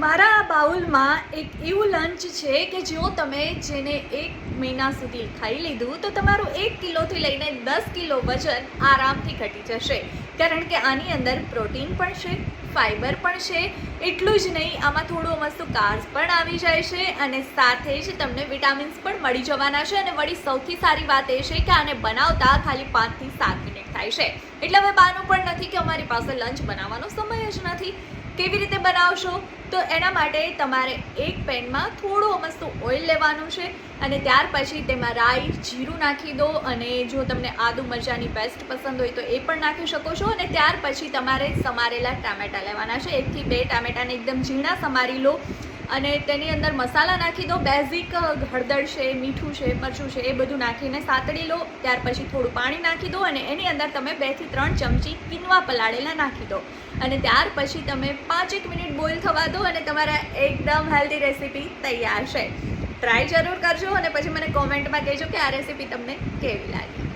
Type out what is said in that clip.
મારા બાઉલમાં એક એવું લંચ છે કે જો તમે જેને 1 મહિના સુધી ખાઈ લીધું તો તમારું 1 કિલોથી લઈને 10 કિલો વજન આરામથી ઘટી જશે, કારણ કે આની અંદર પ્રોટીન પણ છે, ફાઈબર પણ છે. એટલું જ નહીં, આમાં થોડું મસ્ત કાર્બ્સ પણ આવી જાય છે અને સાથે જ તમને વિટામિન્સ પણ મળી જવાના છે. અને વળી સૌથી સારી વાત એ છે કે આને બનાવતા ખાલી 5 થી 7 મિનિટ થાય છે. એટલે હવે બહાનું પણ નથી કે અમારી પાસે લંચ બનાવવાનો સમય જ નથી. કેવી રીતે બનાવશો? તો એના માટે તમારે એક પેનમાં થોડું મસ્ત ઓઇલ લેવાનું છે અને ત્યાર પછી તેમાં રાઈ, જીરું નાખી દો. અને જો તમને આદુ મરચાંની પેસ્ટ પસંદ હોય તો એ પણ નાખી શકો છો. અને ત્યાર પછી તમારે સમારેલા ટામેટાં લેવાના છે. 1 થી 2 ટામેટાને એકદમ ઝીણા સમારી લો અને તેની અંદર મસાલા નાખી દો. બેઝિક હળદર છે, મીઠું છે, મરચું છે, એ બધું નાખીને સાતળી લો. ત્યાર પછી થોડું પાણી નાખી દો અને એની અંદર તમે 2 થી 3 ચમચી કિનવા પલાળેલા નાખી દો. અને ત્યાર પછી તમે 5-1 મિનિટ બોઇલ થવા દો અને તમારા એકદમ હેલ્ધી રેસીપી તૈયાર છે. ટ્રાય જરૂર કરજો અને પછી મને કોમેન્ટમાં કહેજો કે આ રેસીપી તમને કેવી લાગી.